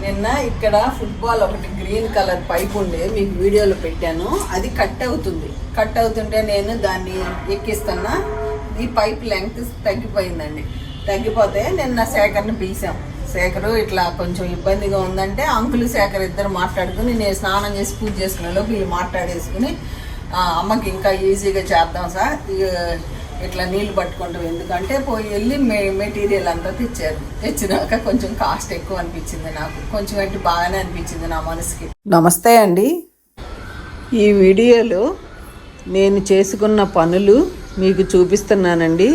నిన్న ఇక్కడ ఫుట్బాల్ ఒకటి గ్రీన్ కలర్ పైప్ ఉండే మీకు వీడియోలో పెట్టాను. అది కట్ అవుతుంటే నేను దాన్ని ఎక్కిస్తున్నా. ఈ పైప్ లెంగ్త్ తగ్గిపోయిందండి. తగ్గిపోతే నిన్న శేఖర్ని పిలిచాం. శేఖరు ఇట్లా కొంచెం ఇబ్బందిగా ఉందంటే అంకులు శేఖర్ ఇద్దరు మాట్లాడుకుని నేను స్నానం చేసి పూజ చేసుకునేలోపు వీళ్ళు మాట్లాడేసుకుని అమ్మకి ఇంకా ఈజీగా చేద్దాం సార్, ఇట్లా నీళ్ళు పట్టుకుంటాం ఎందుకంటే పోయి వెళ్ళి మెటీరియల్ అంతా తెచ్చినాక కొంచెం కాస్ట్ ఎక్కువ అనిపించింది. నాకు కొంచెం అయితే బాగానే అనిపించింది నా మనసుకి. నమస్తే అండి. ఈ వీడియోలో నేను చేసుకున్న పనులు మీకు చూపిస్తున్నానండి.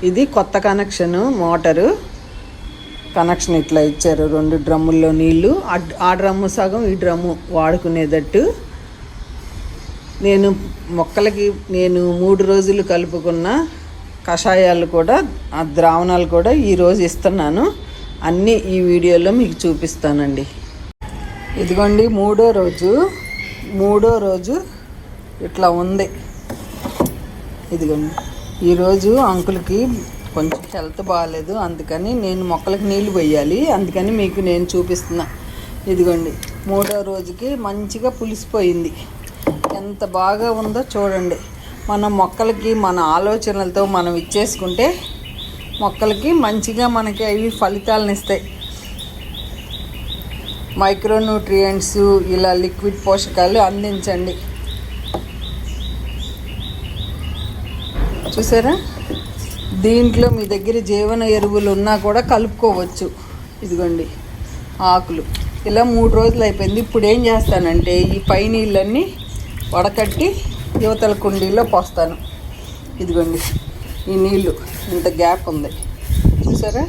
ఇది కొత్త కనెక్షను, మోటారు కనెక్షన్ ఇట్లా ఇచ్చారు. 2 డ్రమ్ముల్లో నీళ్ళు, ఆ డ్రమ్ము సగం ఈ డ్రమ్ము వాడుకునేటట్టు. నేను మొక్కలకి 3 రోజులు కలుపుకున్న కషాయాలు కూడా, ఆ ద్రావణాలు కూడా ఈరోజు ఇస్తున్నాను. అన్నీ ఈ వీడియోలో మీకు చూపిస్తానండి. ఇదిగోండి మూడో రోజు ఇట్లా ఉంది. ఇదిగోండి ఈరోజు అంకుల్కి కొంచెం హెల్త్ బాగాలేదు, అందుకని నేను మొక్కలకి నీళ్ళు పోయాలి, అందుకని మీకు నేను చూపిస్తున్నా. ఇదిగోండి మూడో రోజుకి మంచిగా పులిసిపోయింది. ఎంత బాగా ఉందో చూడండి. మన మొక్కలకి మన ఆలోచనలతో మనం ఇచ్చేసుకుంటే మొక్కలకి మంచిగా మనకి అవి ఫలితాలను ఇస్తాయి. మైక్రోన్యూట్రియంట్స్ ఇలా లిక్విడ్ పోషకాలు అందించండి. చూసారా, దీంట్లో మీ దగ్గర జీవన ఎరువులు ఉన్నా కూడా కలుపుకోవచ్చు. ఇదిగోండి ఆకులు ఇలా 3 రోజులు అయిపోయింది. ఇప్పుడు ఏం చేస్తానంటే ఈ పై నీళ్ళన్నీ వడకట్టి యువతల కుండీలో పోస్తాను. ఇదిగోండి ఈ నీళ్ళు ఇంత గ్యాప్ ఉంది చూసారా.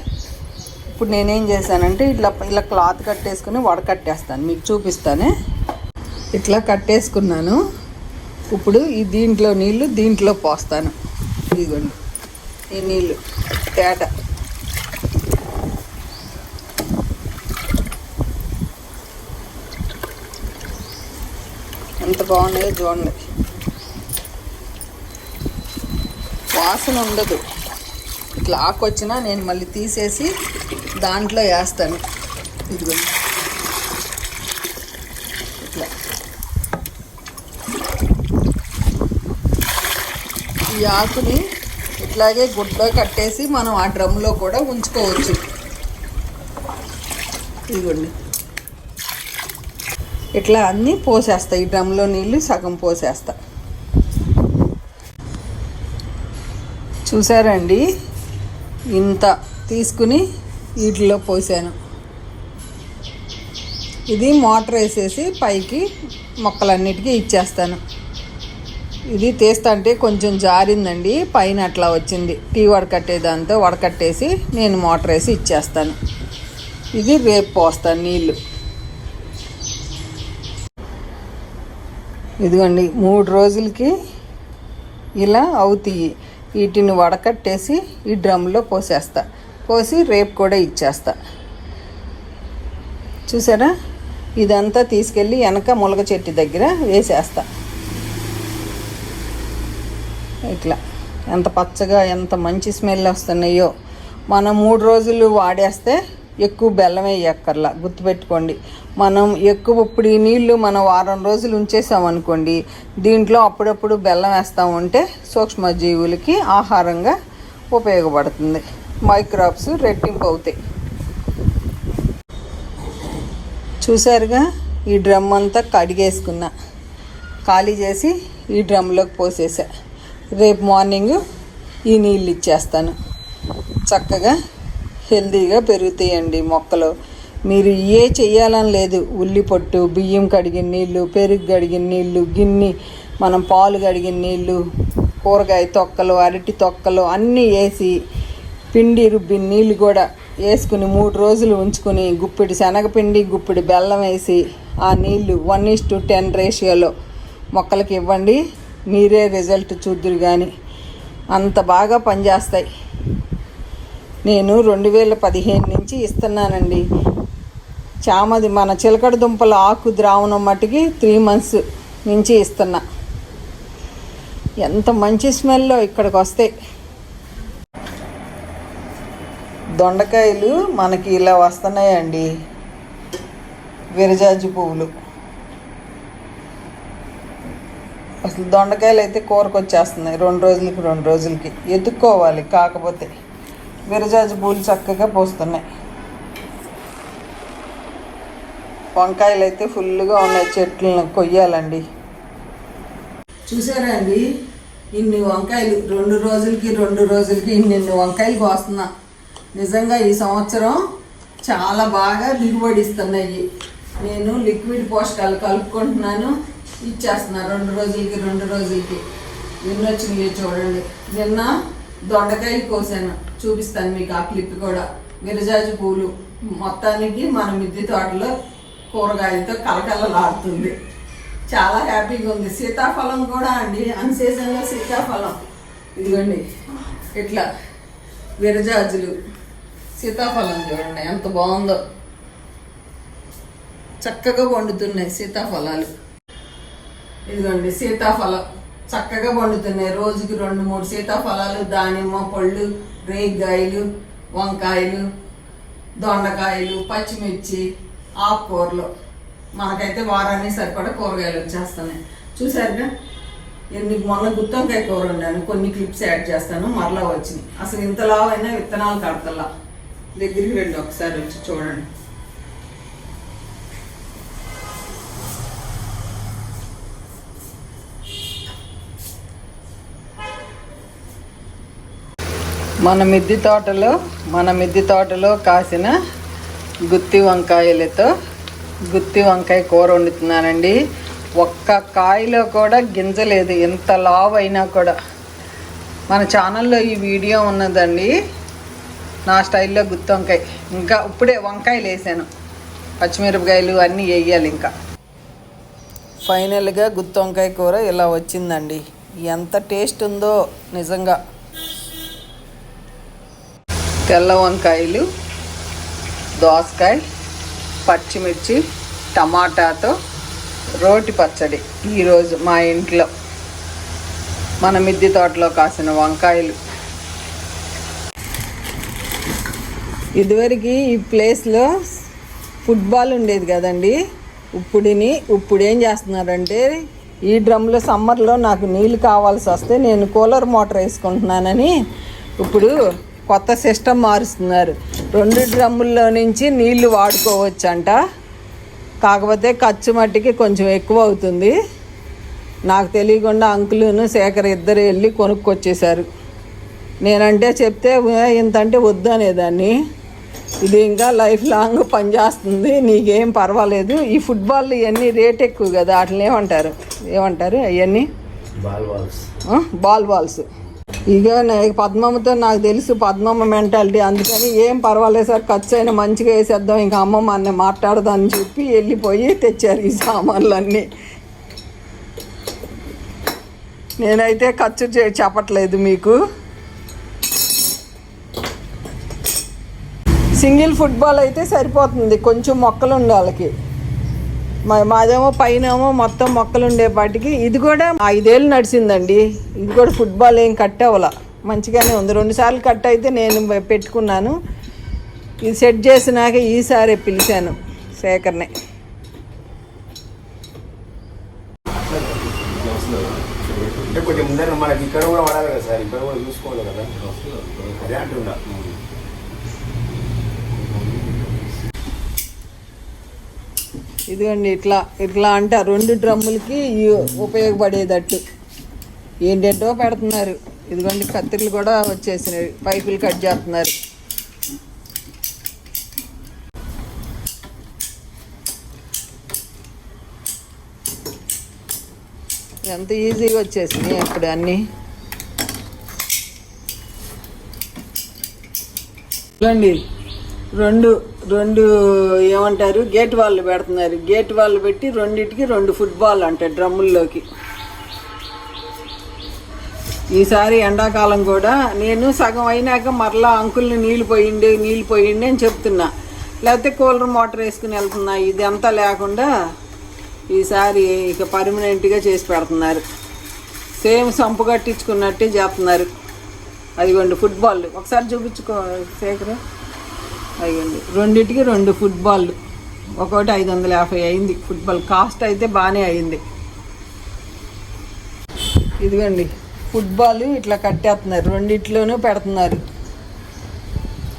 ఇప్పుడు నేనేం చేశానంటే ఇలా క్లాత్ కట్టేసుకుని వడకట్టేస్తాను, మీకు చూపిస్తానే. ఇట్లా కట్టేసుకున్నాను. ఇప్పుడు ఈ దీంట్లో నీళ్ళు దీంట్లో పోస్తాను. ఇదిగోండి ఈ నీళ్ళు తేట. ఎంత బాగున్నాయో చూడండి. వాసన ఉండదు. ఇట్లా ఆకు వచ్చినా నేను మళ్ళీ తీసేసి దాంట్లో వేస్తాను. ఇదిగోండి ఇట్లా ఈ ఆకుని ఇట్లాగే గుడ్డలో కట్టేసి మనం ఆ డ్రమ్లో కూడా ఉంచుకోవచ్చు. ఇదిగోండి ఇట్లా అన్నీ పోసేస్తా. ఈ డ్రమ్లో నీళ్ళు సగం పోసేస్తా. చూసారండి, ఇంత తీసుకుని వీటిలో పోసాను. ఇది మోటార్ వేసేసి పైకి మొక్కలన్నిటికీ ఇచ్చేస్తాను. ఇది తీస్తుంటే కొంచెం జారిందండి, పైన అట్లా వచ్చింది. టీ వడకట్టే దాంతో వడకట్టేసి నేను మోటార్ వేసి ఇచ్చేస్తాను. ఇది రేపు పోస్తాను నీళ్ళు. ఇదిగోండి 3 రోజులకి ఇలా అవుతాయి. వీటిని వడకట్టేసి ఈ డ్రమ్లో పోసేస్తా. పోసి రేపు కూడా ఇచ్చేస్తా. చూసారా, ఇదంతా తీసుకెళ్ళి వెనక ములగ చెట్టు దగ్గర వేసేస్తా. ఇట్లా ఎంత పచ్చగా ఎంత మంచి స్మెల్ వస్తున్నాయో. మనం 3 రోజులు వాడేస్తే ఎక్కువ బెల్లం వేయక్కర్లా, గుర్తుపెట్టుకోండి. మనం ఎక్కువ ఇప్పుడు ఈ నీళ్ళు మనం 1 వారం రోజులు ఉంచేసామనుకోండి, దీంట్లో అప్పుడప్పుడు బెల్లం వేస్తూ ఉంటే సూక్ష్మజీవులకి ఆహారంగా ఉపయోగపడుతుంది. మైక్రాబ్స్ రెట్టింపు అవుతాయి. చూసారుగా, ఈ డ్రమ్ అంతా కడిగేసుకున్నా, ఖాళీ చేసి ఈ డ్రమ్లోకి పోసేసా. రేపు మార్నింగ్ ఈ నీళ్ళు ఇచ్చేస్తాను. చక్కగా హెల్తీగా పెరుగుతాయండి మొక్కలు. మీరు ఏ చెయ్యాలని లేదు. ఉల్లి పొట్టు, బియ్యం కడిగిన నీళ్ళు, పెరుగు కడిగిన నీళ్ళు, గిన్నె మనం పాలు కడిగిన నీళ్ళు, కూరగాయ తొక్కలు, అరటి తొక్కలు అన్నీ వేసి పిండి రుబ్బిన నీళ్ళు కూడా వేసుకుని 3 రోజులు ఉంచుకొని గుప్పిడి శనగపిండి గుప్పిడి బెల్లం వేసి ఆ నీళ్ళు 1:10 రేషియోలో మొక్కలకి ఇవ్వండి. మీరే రిజల్ట్ చూద్దురు కానీ అంత బాగా పనిచేస్తాయి. నేను 2015 నుంచి ఇస్తున్నానండి. చామది మన చిలకడ దుంపల ఆకు ద్రావణం మట్టుకి 3 months నుంచి ఇస్తున్నా. ఎంత మంచి స్మెల్లో ఇక్కడికి వస్తాయి. దొండకాయలు మనకి ఇలా వస్తున్నాయండి. విరజాజి పువ్వులు. అసలు దొండకాయలు అయితే కూరకు వచ్చేస్తున్నాయి 2 రోజులకి ఎత్తుక్కోవాలి. కాకపోతే విరజాజి పువ్వులు చక్కగా పోస్తున్నాయి. వంకాయలు అయితే ఫుల్గా ఉన్నాయి, చెట్లను కొయ్యాలండి. చూసారా అండి, ఇన్ని వంకాయలు 2 రోజులకి ఇన్ని వంకాయలు కోస్తున్నా. నిజంగా ఈ సంవత్సరం చాలా బాగా దిగుబడి ఇస్తున్నాయి. నేను లిక్విడ్ పోషకాలు కలుపుకుంటున్నాను, ఇచ్చేస్తున్నా 2 రోజులకి. నిన్న వచ్చినాయి చూడండి. నిన్న దొండకాయలు కోసాను, చూపిస్తాను మీకు ఆ క్లిప్ కూడా. విరజాజి పూలు మొత్తానికి మన మిద్దె తోటలో కూరగాయలతో కలకలలాడుతుంది. చాలా హ్యాపీగా ఉంది. సీతాఫలం కూడా అండి, అన్ సీజన్లో సీతాఫలం. ఇదిగోండి ఇట్లా విరజాజులు, సీతాఫలం చూడండి ఎంత బాగుందో. చక్కగా పండుతున్నాయి సీతాఫలాలు. ఇదిగోండి సీతాఫలం చక్కగా పండుతున్నాయి. రోజుకి 2-3 సీతాఫలాలు, దానిమ్మ పళ్ళు, రేగికాయలు, వంకాయలు, దొండకాయలు, పచ్చిమిర్చి, ఆకుకూరలు. మనకైతే వారానికి సరిపడా కూరగాయలు వచ్చేస్తున్నాయి. చూసారుగా మొన్న గుత్తొంకాయ కూర వండాను, కొన్ని క్లిప్స్ యాడ్ చేస్తాను. మరలా వచ్చినాయి. అసలు ఇంతలా అయినా విత్తనాలు కడతలా. దగ్గరికి రండి ఒకసారి వచ్చి చూడండి. మన మిద్దె తోటలో కాసిన గుత్తి వంకాయలతో గుత్తి వంకాయ కూర వండుతున్నానండి. ఒక్క కాయలో కూడా గింజ లేదు, ఎంత లావు అయినా కూడా. మన ఛానల్లో ఈ వీడియో ఉన్నదండి, నా స్టైల్లో గుత్తి వంకాయ. ఇంకా ఇప్పుడే వంకాయలు వేసాను, పచ్చిమిరపకాయలు అన్నీ వేయాలి. ఇంకా ఫైనల్గా గుత్తి వంకాయ కూర ఇలా వచ్చిందండి. ఎంత టేస్ట్ ఉందో నిజంగా. తెల్ల వంకాయలు, దోసకాయ, పచ్చిమిర్చి, టమాటాతో రోటి పచ్చడి. ఈరోజు మా ఇంట్లో మన మిద్దె తోటలో కాసిన వంకాయలు. ఇదివరకు ఈ ప్లేస్లో ఫుట్బాల్ ఉండేది కదండి. ఇప్పుడు ఏం చేస్తున్నారంటే, ఈ డ్రమ్లో సమ్మర్లో నాకు నీళ్ళు కావాల్సి వస్తే నేను కూలర్ మోటార్ వేసుకుంటున్నానని ఇప్పుడు కొత్త సిస్టమ్ మారుస్తున్నారు. 2 డ్రమ్ముల్లో నుంచి నీళ్లు వాడుకోవచ్చంట. కాకపోతే ఖర్చు మట్టికి కొంచెం ఎక్కువ అవుతుంది. నాకు తెలియకుండా అంకులును శేఖర్ ఇద్దరు వెళ్ళి కొనుక్కొచ్చేసారు. నేనంటే చెప్తే ఇంత అంటే వద్దు అనేదాన్ని. ఇది ఇంకా లైఫ్ లాంగ్ పనిచేస్తుంది, నీకేం పర్వాలేదు. ఈ ఫుట్బాల్ ఇవన్నీ రేట్ ఎక్కువ కదా, వాటిని ఏమంటారు అవన్నీ బాల్స్. ఇక పద్మమ్మతో నాకు తెలుసు, పద్మమ్మ మెంటాలిటీ. అందుకని ఏం పర్వాలేదు సార్, ఖర్చు అయినా మంచిగా వేసేద్దాం, ఇంకా అమ్మమ్మ అన్నీ మాట్లాడదని చెప్పి వెళ్ళిపోయి తెచ్చారు ఈ సామాన్లన్నీ. నేనైతే ఖర్చు చెప్పట్లేదు మీకు. సింగిల్ ఫుట్బాల్ అయితే సరిపోతుంది, కొంచెం మొక్కలు ఉండే వాళ్ళకి. మాదేమో పైనేమో మొత్తం మొక్కలు ఉండేపాటికి. ఇది కూడా 5 ఏళ్ళు నడిచిందండి. ఇది కూడా ఫుట్బాల్ ఏం కట్ అవ్వాల, మంచిగానే ఉంది. 2 సార్లు కట్ అయితే నేను పెట్టుకున్నాను. ఇది సెట్ చేసినాక ఈసారి పిలిచాను శేఖర్ని. ఇదిగోండి ఇట్లా అంటే 2 డ్రమ్ములకి ఉపయోగపడేటట్టు ఏంటంటో పెడుతున్నారు. ఇదిగోండి కత్తిర్లు కూడా వచ్చేసినాయి, పైపులు కట్ చేస్తున్నారు. ఎంత ఈజీగా వచ్చేసినాయి ఇప్పుడు అన్నీ. చూడండి రెండు ఏమంటారు, గేట్ వాళ్ళు పెడుతున్నారు. గేట్ వాళ్ళు పెట్టి 2 ఫుట్బాల్ అంటే డ్రమ్ముల్లోకి. ఈసారి ఎండాకాలం కూడా నేను సగం అయినాక మరలా అంకుల్ని నీళ్ళు పోయిండి అని చెప్తున్నా, లేకపోతే కూలర్ మోటార్ వేసుకుని వెళ్తున్నా. ఇది అంతా లేకుండా ఈసారి ఇక పర్మనెంట్గా చేసి పెడుతున్నారు. సేమ్ సంపు కట్టించుకున్నట్టే చేస్తున్నారు. అదిగోండి ఫుట్బాల్ ఒకసారి చూపించుకో శేఖర్. అదిగోండి 2 ఫుట్బాల్ ఒకటి 550 అయింది. ఫుట్బాల్ కాస్ట్ అయితే బాగానే అయింది. ఇదిగోండి ఫుట్బాల్ ఇట్లా కట్టేస్తున్నారు, రెండిట్లోనూ పెడుతున్నారు.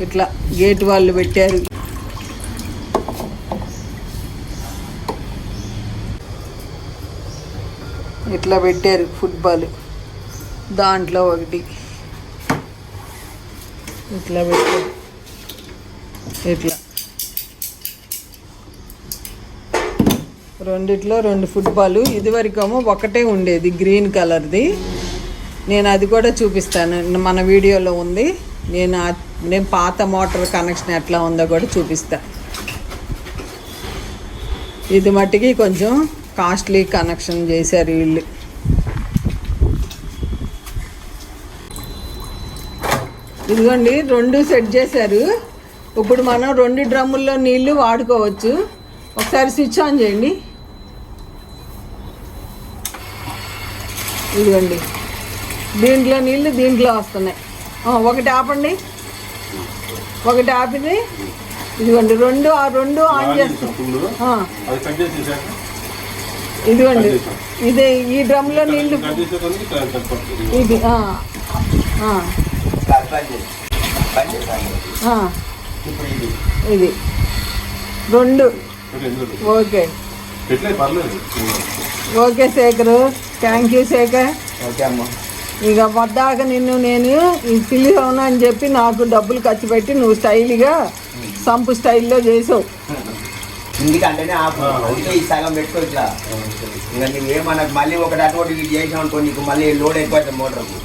ఇట్లా గేట్ వాళ్ళు పెట్టారు. ఇట్లా పెట్టారు ఫుట్బాల్. దాంట్లో ఒకటి ఇట్లా పెట్టారు. ఇట్లా రెండిట్లో 2 ఫుట్బాల్. ఇదివరకేమో ఒకటే ఉండేది గ్రీన్ కలర్ది. నేను అది కూడా చూపిస్తాను, మన వీడియోలో ఉంది. నేను పాత మోటార్ కనెక్షన్ ఎట్లా ఉందో కూడా చూపిస్తా. ఇది మట్టికి కొంచెం కాస్ట్లీ కనెక్షన్ చేశారు వీళ్ళు. ఇదిగోండి 2 సెట్ చేశారు. ఇప్పుడు మనం 2 డ్రమ్ముల్లో నీళ్లు వాడుకోవచ్చు. ఒకసారి స్విచ్ ఆన్ చేయండి. ఇదిగోండి దీంట్లో నీళ్ళు దీంట్లో వస్తున్నాయి. ఒకటి ఆపండి, ఒకటి ఆపింది. ఇదిగోండి 2 ఆన్ చేస్తాం. ఇదిగోండి ఇదే ఈ డ్రమ్లో నీళ్ళు. ఇది ఇది 2. Okay okay Shekhar, thank you Shekhar. ఇక వద్దాక నేను పిలిచాను అని చెప్పి నాకు డబ్బులు ఖర్చు పెట్టి నువ్వు స్టైల్గా సంపు స్టైల్లో చేసావు. ఎందుకంటేనే సగం పెట్టుకో ఇట్లా. ఇంకా నువ్వేమన్నా మళ్ళీ ఒకటి అటువంటి ఇటు చేసావు అనుకో, నీకు మళ్ళీ లోడ్ ఎక్కువ అవుతుంది మోటార్కు.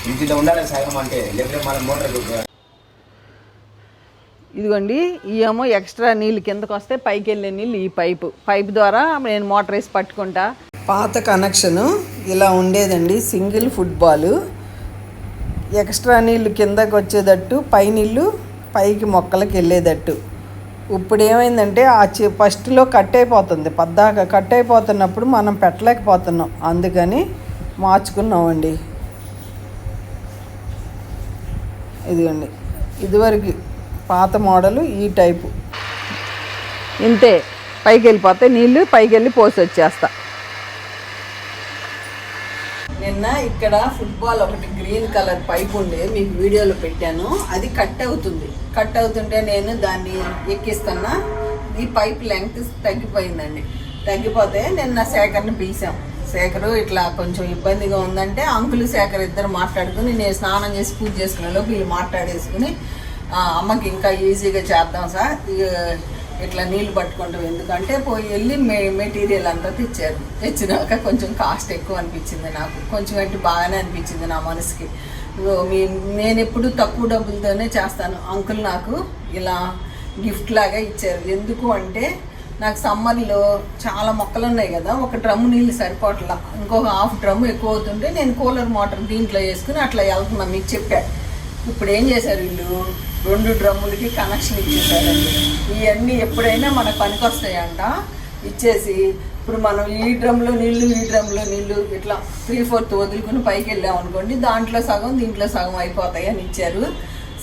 ఇంటిలో ఉండాలి సగం అంటే, లేకపోతే మన మోటార్. ఇదిగోండి ఇవేమో ఎక్స్ట్రా నీళ్ళు కిందకు వస్తే పైకి వెళ్ళే నీళ్ళు ఈ పైపు ద్వారా నేను మోటార్ వేసి పట్టుకుంటా. పాత కనెక్షను ఇలా ఉండేదండి, సింగిల్ ఫుట్బాల్. ఎక్స్ట్రా నీళ్ళు కిందకు వచ్చేటట్టు, పై నీళ్ళు పైకి మొక్కలకి వెళ్ళేటట్టు. ఇప్పుడు ఏమైందంటే ఫస్ట్లో కట్ అయిపోతుంది, పద్దాక కట్ అయిపోతున్నప్పుడు మనం పెట్టలేకపోతున్నాం, అందుకని మార్చుకున్నామండి. ఇదిగోండి ఇదివరకు పాత మోడలు ఈ టైపు. ఇంతే, పైకి వెళ్ళిపోతే నీళ్ళు పైకి వెళ్ళి పోసి వచ్చేస్తా. నిన్న ఇక్కడ ఫుట్బాల్ ఒకటి గ్రీన్ కలర్ పైప్ ఉండే మీకు వీడియోలో పెట్టాను. అది కట్ అవుతుంటే నేను దాన్ని ఎక్కిస్తున్నా. ఈ పైప్ లెంగ్త్ తగ్గిపోయిందండి. తగ్గిపోతే నిన్న శేఖర్ని పిలిచాం. శేఖరు ఇట్లా కొంచెం ఇబ్బందిగా ఉందంటే అంకులు శేఖర్ ఇద్దరు మాట్లాడుకుని, నేను స్నానం చేసి పూజ చేసుకునేలో వీళ్ళు మాట్లాడేసుకుని, అమ్మకి ఇంకా ఈజీగా చేద్దాం సార్, ఇట్లా నీళ్ళు పట్టుకుంటాం ఎందుకంటే వెళ్ళి మెటీరియల్ అంతా తెచ్చినాక కొంచెం కాస్ట్ ఎక్కువ అనిపించింది నాకు. కొంచెం అంటే బాగానే అనిపించింది నా మనసుకి. నేను ఎప్పుడు తక్కువ డబ్బులతోనే చేస్తాను. అంకుల్ నాకు ఇలా గిఫ్ట్ లాగా ఇచ్చారు. ఎందుకు అంటే నాకు సమ్మర్లో చాలా మొక్కలు ఉన్నాయి కదా, ఒక డ్రమ్ము నీళ్ళు సరిపోట్లా, ఇంకొక హాఫ్ డ్రమ్ము ఎక్కువ అవుతుంటే నేను కూలర్ మోటార్ దీంట్లో వేసుకుని అట్లా వెళ్తున్నా. మీకు చెప్పాను. ఇప్పుడు ఏం చేశారు వీళ్ళు, 2 డ్రమ్ములకి కనెక్షన్ ఇచ్చేసారండి. ఇవన్నీ ఎప్పుడైనా మనకు పనికి వస్తాయంట. ఇచ్చేసి ఇప్పుడు మనం ఈ డ్రమ్లో నీళ్ళు ఈ డ్రమ్లో నీళ్ళు ఇట్లా 3/4 వదులుకుని పైకి వెళ్ళాం అనుకోండి, దాంట్లో సగం దీంట్లో సగం అయిపోతాయి అని ఇచ్చారు.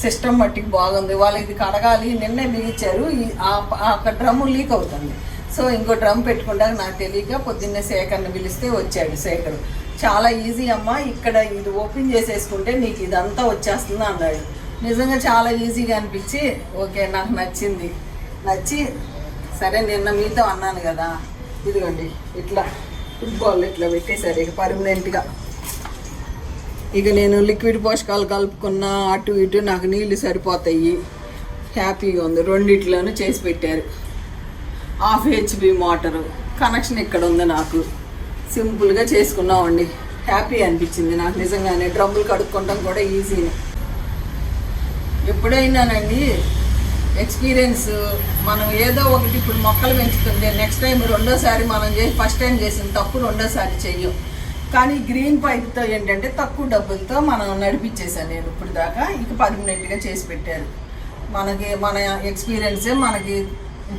సిస్టమ్ మట్టికి బాగుంది. వాళ్ళకి ఇది కడగాలి, నిన్నే బిగించారు. ఒక డ్రమ్ము లీక్ అవుతుంది. సో ఇంకో డ్రమ్ పెట్టుకుంటా నాకు తెలియక పొద్దున్నే శేఖర్ని పిలిస్తే వచ్చాడు శేఖర్. చాలా ఈజీ అమ్మ, ఇక్కడ ఇది ఓపెన్ చేసేసుకుంటే నీకు ఇదంతా వచ్చేస్తుంది అన్నాడు. నిజంగా చాలా ఈజీగా అనిపించి ఓకే నాకు నచ్చి సరే నిన్న మీతో అన్నాను కదా, ఇదిగోండి ఇట్లా ఫుట్బాల్ ఇట్లా పెట్టేశారు ఇక పర్మనెంట్గా. ఇక నేను లిక్విడ్ పోషకాలు కలుపుకున్నా అటు ఇటు నాకు నీళ్ళు సరిపోతాయి. హ్యాపీగా ఉంది. 2 చేసి పెట్టారు. 1/2 HP మోటారు కనెక్షన్ ఇక్కడ ఉంది. నాకు సింపుల్గా చేసుకున్నామండి. హ్యాపీ అనిపించింది నాకు నిజంగానే. డ్రమ్ములు కడుక్కోవడం కూడా ఈజీనే. ఎప్పుడైనానండి ఎక్స్పీరియన్స్ మనం ఏదో ఒకటి ఇప్పుడు మొక్కలు పెంచుతుంది, నెక్స్ట్ టైం రెండోసారి మనం ఫస్ట్ టైం చేసిన తప్పు రెండోసారి చెయ్యం. కానీ గ్రీన్ పైప్తో ఏంటంటే తక్కువ డబ్బులతో మనం నడిపించేసాను నేను ఇప్పుడు దాకా. ఇక పర్మనెంట్గా చేసి పెట్టారు. మన ఎక్స్పీరియన్సే మనకి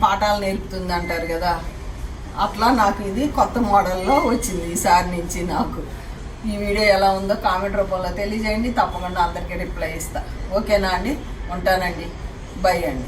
పాఠాలు నేర్పుతుంది అంటారు కదా, అట్లా నాకు ఇది కొత్త మోడల్లో వచ్చింది ఈసారి నుంచి. నాకు ఈ వీడియో ఎలా ఉందో కామెంట్ రూపంలో తెలియజేయండి. తప్పకుండా అందరికీ రిప్లై ఇస్తా. ఓకేనా అండి, ఉంటానండి, బై అండి.